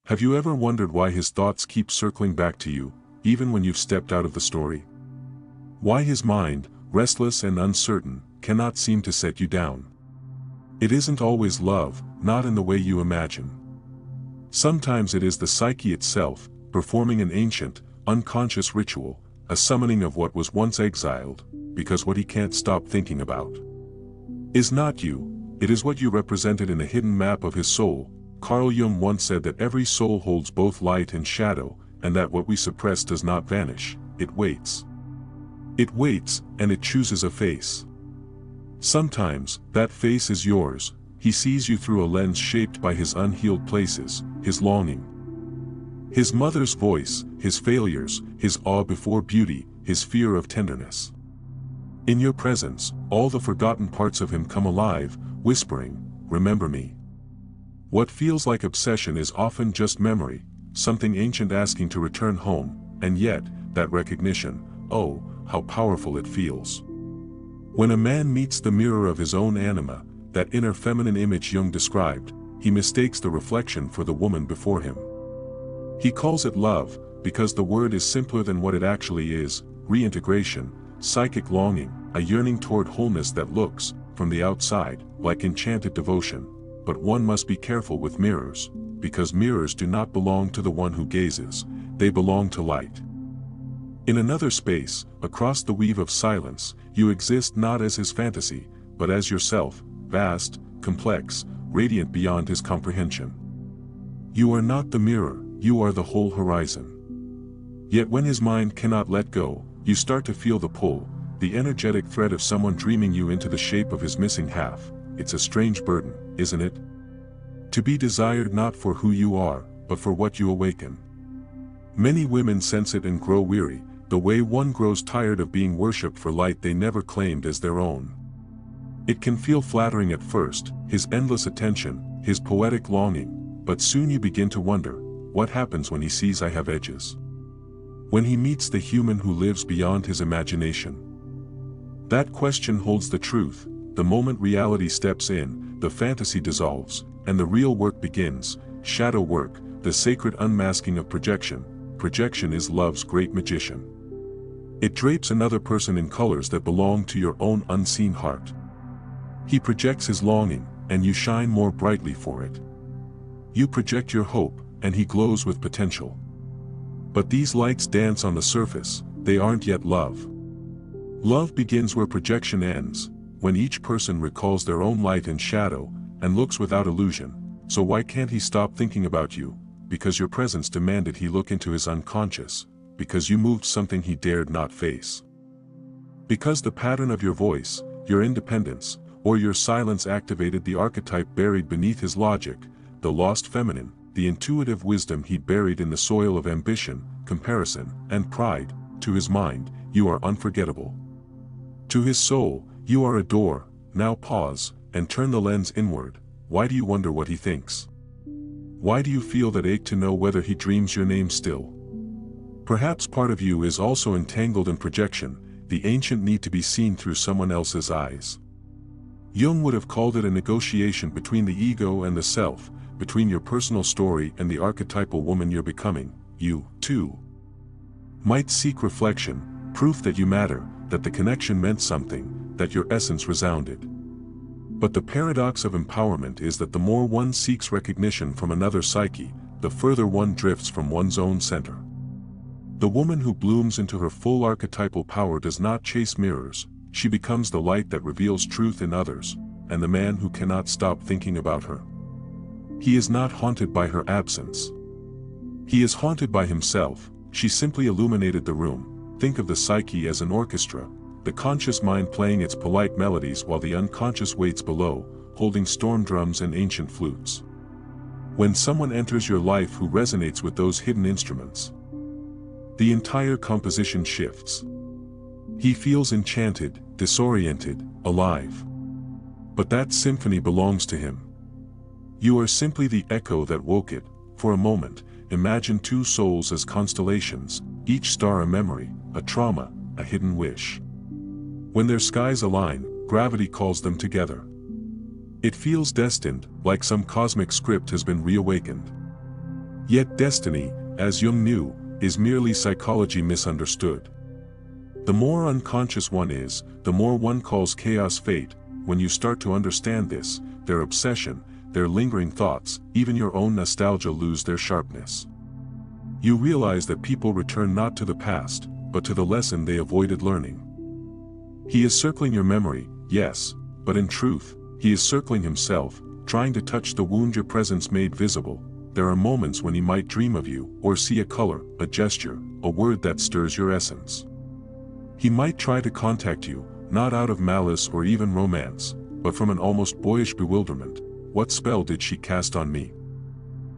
Have you ever wondered why his thoughts keep circling back to you, even when you've stepped out of the story? Why his mind, restless and uncertain, cannot seem to set you down? It isn't always love, not in the way you imagine. Sometimes it is the psyche itself, performing an ancient, unconscious ritual, a summoning of what was once exiled, because what he can't stop thinking about is not you, it is what you represented in a hidden map of his soul. Carl Jung once said that every soul holds both light and shadow, and that what we suppress does not vanish, it waits. It waits, and it chooses a face. Sometimes, that face is yours. He sees you through a lens shaped by his unhealed places, his longing. His mother's voice, his failures, his awe before beauty, his fear of tenderness. In your presence, all the forgotten parts of him come alive, whispering, "Remember me." What feels like obsession is often just memory, something ancient asking to return home, and yet, that recognition, oh, how powerful it feels. When a man meets the mirror of his own anima, that inner feminine image Jung described, he mistakes the reflection for the woman before him. He calls it love, because the word is simpler than what it actually is: reintegration, psychic longing, a yearning toward wholeness that looks, from the outside, like enchanted devotion. But one must be careful with mirrors, because mirrors do not belong to the one who gazes, they belong to light. In another space, across the weave of silence, you exist not as his fantasy, but as yourself, vast, complex, radiant beyond his comprehension. You are not the mirror, you are the whole horizon. Yet when his mind cannot let go, you start to feel the pull, the energetic thread of someone dreaming you into the shape of his missing half. It's a strange burden, isn't it? To be desired not for who you are, but for what you awaken. Many women sense it and grow weary, the way one grows tired of being worshipped for light they never claimed as their own. It can feel flattering at first, his endless attention, his poetic longing, but soon you begin to wonder, what happens when he sees I have edges? When he meets the human who lives beyond his imagination? That question holds the truth. The moment reality steps in, the fantasy dissolves, and the real work begins, shadow work, the sacred unmasking of projection. Projection is love's great magician. It drapes another person in colors that belong to your own unseen heart. He projects his longing, and you shine more brightly for it. You project your hope, and he glows with potential. But these lights dance on the surface, they aren't yet love. Love begins where projection ends, when each person recalls their own light and shadow, and looks without illusion. So why can't he stop thinking about you? Because your presence demanded he look into his unconscious, because you moved something he dared not face. Because the pattern of your voice, your independence, or your silence activated the archetype buried beneath his logic, the lost feminine, the intuitive wisdom he buried in the soil of ambition, comparison, and pride. To his mind, you are unforgettable. To his soul, you are a door. Now pause, and turn the lens inward. Why do you wonder what he thinks? Why do you feel that ache to know whether he dreams your name still? Perhaps part of you is also entangled in projection, the ancient need to be seen through someone else's eyes. Jung would have called it a negotiation between the ego and the self, between your personal story and the archetypal woman you're becoming. You, too, might seek reflection, proof that you matter, that the connection meant something, that your essence resounded. But the paradox of empowerment is that the more one seeks recognition from another psyche, the further one drifts from one's own center. The woman who blooms into her full archetypal power does not chase mirrors, she becomes the light that reveals truth in others, and the man who cannot stop thinking about her. He is not haunted by her absence. He is haunted by himself. She simply illuminated the room. Think of the psyche as an orchestra, the conscious mind playing its polite melodies while the unconscious waits below, holding storm drums and ancient flutes. When someone enters your life who resonates with those hidden instruments, the entire composition shifts. He feels enchanted, disoriented, alive. But that symphony belongs to him. You are simply the echo that woke it. For a moment, imagine two souls as constellations, each star a memory, a trauma, a hidden wish. When their skies align, gravity calls them together. It feels destined, like some cosmic script has been reawakened. Yet destiny, as Jung knew, is merely psychology misunderstood. The more unconscious one is, the more one calls chaos fate. When you start to understand this, their obsession, their lingering thoughts, even your own nostalgia lose their sharpness. You realize that people return not to the past, but to the lesson they avoided learning. He is circling your memory, yes, but in truth, he is circling himself, trying to touch the wound your presence made visible. There are moments when he might dream of you, or see a color, a gesture, a word that stirs your essence. He might try to contact you, not out of malice or even romance, but from an almost boyish bewilderment. What spell did she cast on me?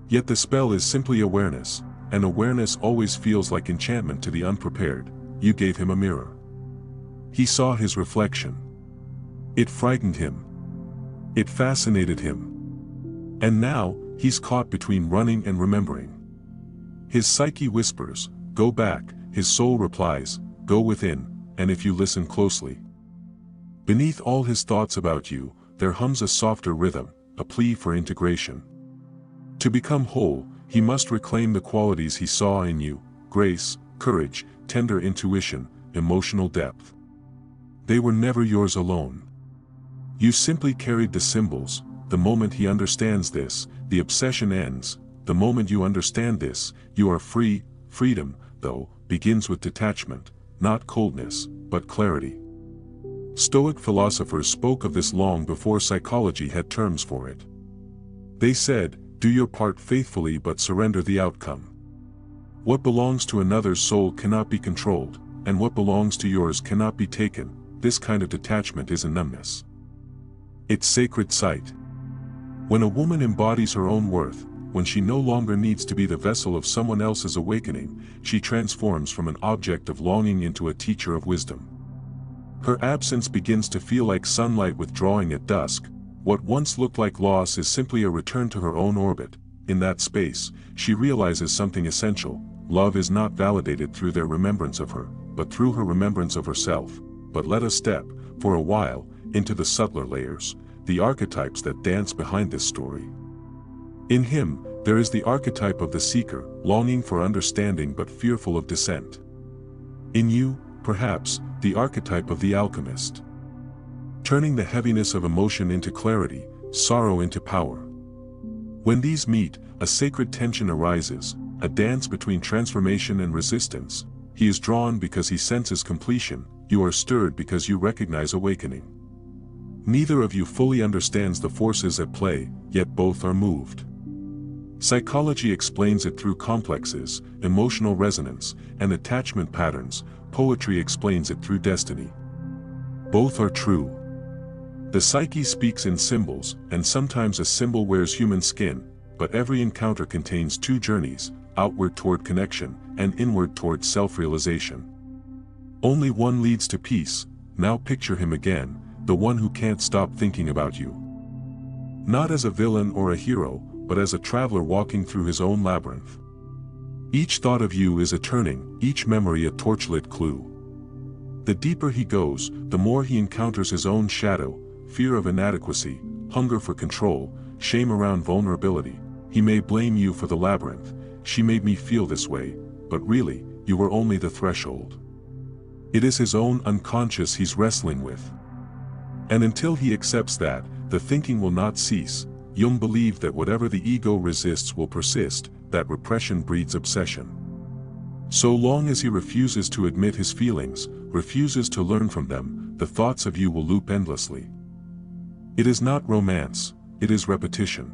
Yet the spell is simply awareness, and awareness always feels like enchantment to the unprepared. You gave him a mirror. He saw his reflection. It frightened him. It fascinated him. And now, he's caught between running and remembering. His psyche whispers, "Go back," his soul replies, "Go within," and if you listen closely. Beneath all his thoughts about you, there hums a softer rhythm, a plea for integration. To become whole, he must reclaim the qualities he saw in you: grace, courage, tender intuition, emotional depth. They were never yours alone. You simply carried the symbols. The moment he understands this, the obsession ends. The moment you understand this, you are free. Freedom, though, begins with detachment, not coldness, but clarity. Stoic philosophers spoke of this long before psychology had terms for it. They said, "Do your part faithfully but surrender the outcome." What belongs to another's soul cannot be controlled, and what belongs to yours cannot be taken. This kind of detachment is a numbness. It's sacred sight. When a woman embodies her own worth, when she no longer needs to be the vessel of someone else's awakening, she transforms from an object of longing into a teacher of wisdom. Her absence begins to feel like sunlight withdrawing at dusk. What once looked like loss is simply a return to her own orbit. In that space, she realizes something essential. Love is not validated through their remembrance of her, but through her remembrance of herself. But let us step, for a while, into the subtler layers, the archetypes that dance behind this story. In him, there is the archetype of the seeker, longing for understanding but fearful of dissent. In you, perhaps, the archetype of the alchemist, turning the heaviness of emotion into clarity, sorrow into power. When these meet, a sacred tension arises, a dance between transformation and resistance. He is drawn because he senses completion, you are stirred because you recognize awakening. Neither of you fully understands the forces at play, yet both are moved. Psychology explains it through complexes, emotional resonance, and attachment patterns. Poetry explains it through destiny. Both are true. The psyche speaks in symbols, and sometimes a symbol wears human skin, but every encounter contains two journeys, outward toward connection, and inward toward self-realization. Only one leads to peace. Now picture him again, the one who can't stop thinking about you. Not as a villain or a hero, but as a traveler walking through his own labyrinth. Each thought of you is a turning, each memory a torchlit clue. The deeper he goes, the more he encounters his own shadow, fear of inadequacy, hunger for control, shame around vulnerability. He may blame you for the labyrinth. "She made me feel this way," but really, you were only the threshold. It is his own unconscious he's wrestling with. And until he accepts that, the thinking will not cease. Jung believed that whatever the ego resists will persist, that repression breeds obsession. So long as he refuses to admit his feelings, refuses to learn from them, the thoughts of you will loop endlessly. It is not romance, it is repetition.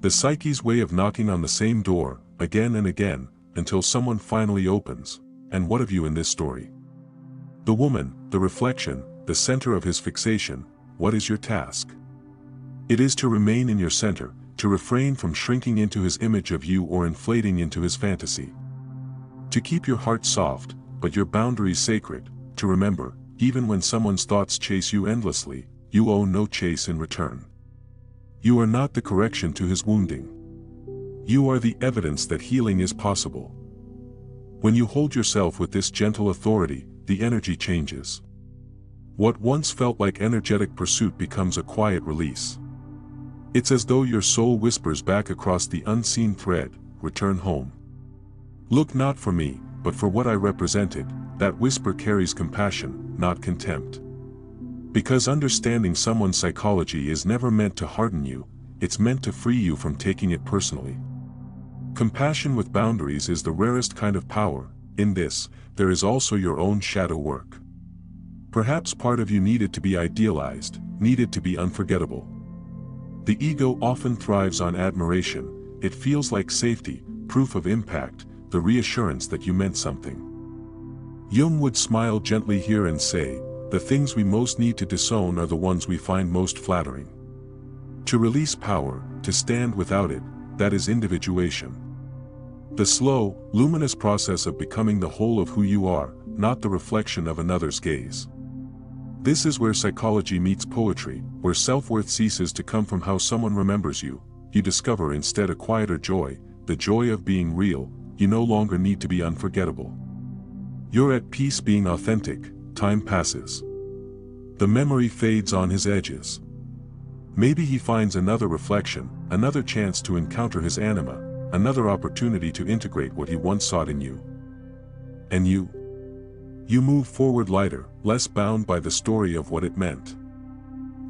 The psyche's way of knocking on the same door, again and again, until someone finally opens. And what of you in this story? The woman, the reflection, the center of his fixation. What is your task? It is to remain in your center, to refrain from shrinking into his image of you or inflating into his fantasy. To keep your heart soft, but your boundaries sacred, to remember, even when someone's thoughts chase you endlessly, you owe no chase in return. You are not the correction to his wounding. You are the evidence that healing is possible. When you hold yourself with this gentle authority, the energy changes. What once felt like energetic pursuit becomes a quiet release. It's as though your soul whispers back across the unseen thread, return home. Look not for me, but for what I represented. That whisper carries compassion, not contempt. Because understanding someone's psychology is never meant to harden you, it's meant to free you from taking it personally. Compassion with boundaries is the rarest kind of power. In this, there is also your own shadow work. Perhaps part of you needed to be idealized, needed to be unforgettable. The ego often thrives on admiration. It feels like safety, proof of impact, the reassurance that you meant something. Jung would smile gently here and say, the things we most need to disown are the ones we find most flattering. To release power, to stand without it, that is individuation. The slow, luminous process of becoming the whole of who you are, not the reflection of another's gaze. This is where psychology meets poetry, where self-worth ceases to come from how someone remembers you. You discover instead a quieter joy, the joy of being real. You no longer need to be unforgettable. You're at peace being authentic. Time passes. The memory fades on his edges. Maybe he finds another reflection, another chance to encounter his anima, another opportunity to integrate what he once sought in you. And you? You move forward lighter, less bound by the story of what it meant.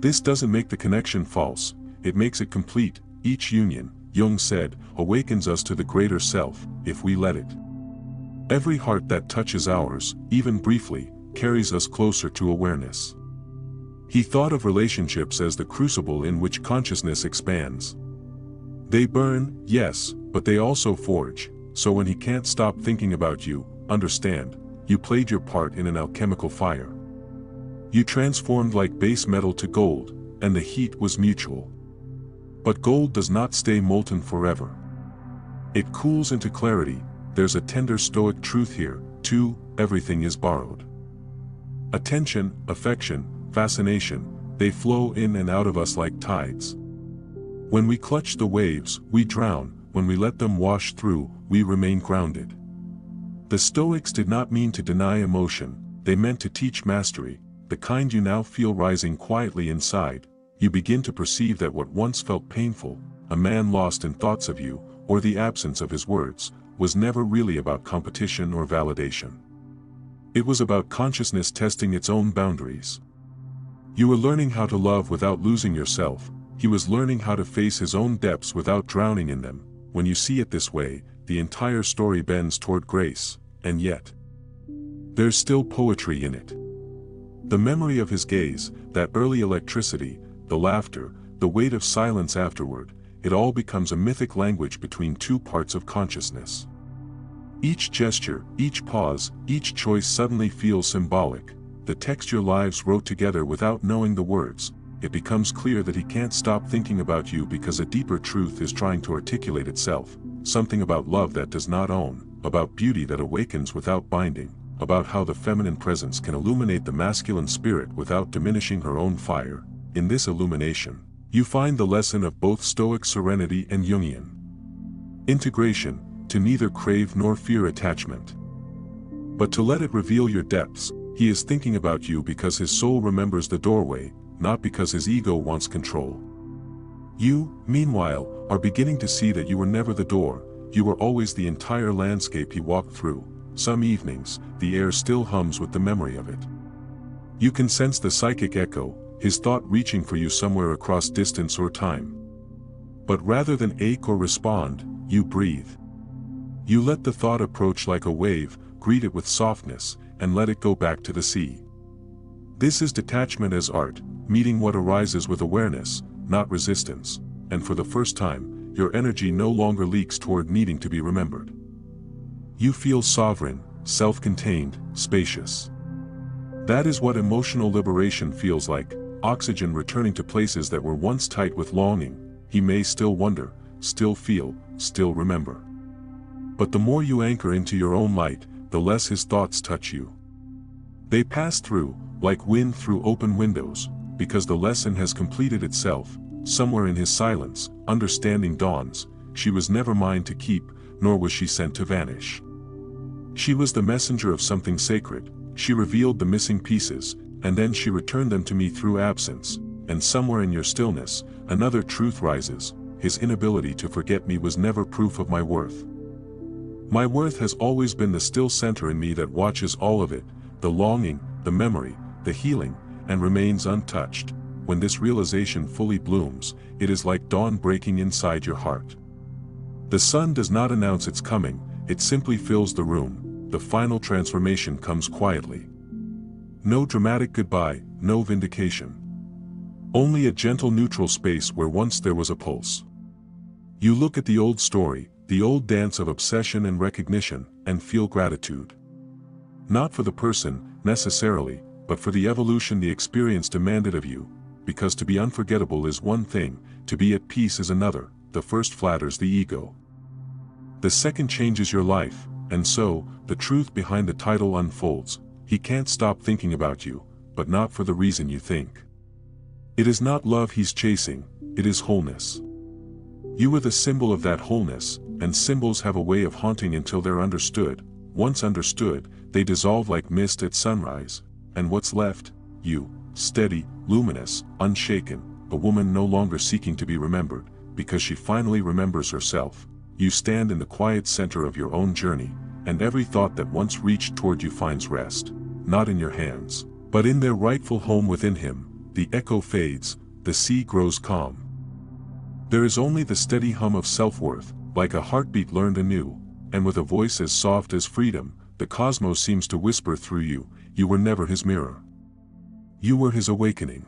This doesn't make the connection false, it makes it complete. Each union, Jung said, awakens us to the greater self, if we let it. Every heart that touches ours, even briefly, carries us closer to awareness. He thought of relationships as the crucible in which consciousness expands. They burn, yes, but they also forge, so when he can't stop thinking about you, understand, you played your part in an alchemical fire. You transformed like base metal to gold, and the heat was mutual. But gold does not stay molten forever. It cools into clarity. There's a tender Stoic truth here, too. Everything is borrowed. Attention, affection, fascination, they flow in and out of us like tides. When we clutch the waves, we drown. When we let them wash through, we remain grounded. The Stoics did not mean to deny emotion, they meant to teach mastery, the kind you now feel rising quietly inside. You begin to perceive that what once felt painful, a man lost in thoughts of you, or the absence of his words, was never really about competition or validation. It was about consciousness testing its own boundaries. You were learning how to love without losing yourself. He was learning how to face his own depths without drowning in them. When you see it this way, the entire story bends toward grace, and yet, there's still poetry in it. The memory of his gaze, that early electricity, the laughter, the weight of silence afterward, it all becomes a mythic language between two parts of consciousness. Each gesture, each pause, each choice suddenly feels symbolic. The text your lives wrote together without knowing the words. It becomes clear that he can't stop thinking about you because a deeper truth is trying to articulate itself. Something about love that does not own, about beauty that awakens without binding, about how the feminine presence can illuminate the masculine spirit without diminishing her own fire. In this illumination, you find the lesson of both Stoic serenity and Jungian integration, to neither crave nor fear attachment, but to let it reveal your depths. He is thinking about you because his soul remembers the doorway, not because his ego wants control. You, meanwhile, are beginning to see that you were never the door, you were always the entire landscape he walked through. Some evenings, the air still hums with the memory of it. You can sense the psychic echo, his thought reaching for you somewhere across distance or time. But rather than ache or respond, you breathe. You let the thought approach like a wave, greet it with softness, and let it go back to the sea. This is detachment as art, meeting what arises with awareness, not resistance, and for the first time, your energy no longer leaks toward needing to be remembered. You feel sovereign, self-contained, spacious. That is what emotional liberation feels like, oxygen returning to places that were once tight with longing. He may still wonder, still feel, still remember. But the more you anchor into your own light, the less his thoughts touch you. They pass through, like wind through open windows, because the lesson has completed itself. Somewhere in his silence, understanding dawns. She was never mine to keep, nor was she sent to vanish. She was the messenger of something sacred. She revealed the missing pieces, and then she returned them to me through absence. And somewhere in your stillness, another truth rises. his inability to forget me was never proof of my worth. My worth has always been the still center in me that watches all of it, the longing, the memory, the healing, and remains untouched. When this realization fully blooms, it is like dawn breaking inside your heart. The sun does not announce its coming, it simply fills the room. The final transformation comes quietly. No dramatic goodbye, no vindication. Only a gentle neutral space where once there was a pulse. You look at the old story, the old dance of obsession and recognition, and feel gratitude. Not for the person, necessarily, but for the evolution the experience demanded of you, because to be unforgettable is one thing, to be at peace is another. The first flatters the ego. The second changes your life, and so, the truth behind the title unfolds. He can't stop thinking about you, but not for the reason you think. It is not love he's chasing, it is wholeness. You were the symbol of that wholeness, and symbols have a way of haunting until they're understood. Once understood, they dissolve like mist at sunrise, and what's left? You, steady, luminous, unshaken, a woman no longer seeking to be remembered, because she finally remembers herself. You stand in the quiet center of your own journey, and every thought that once reached toward you finds rest, not in your hands, but in their rightful home within him. The echo fades, the sea grows calm. There is only the steady hum of self-worth, like a heartbeat learned anew, and with a voice as soft as freedom, the cosmos seems to whisper through you. You were never his mirror. You were his awakening.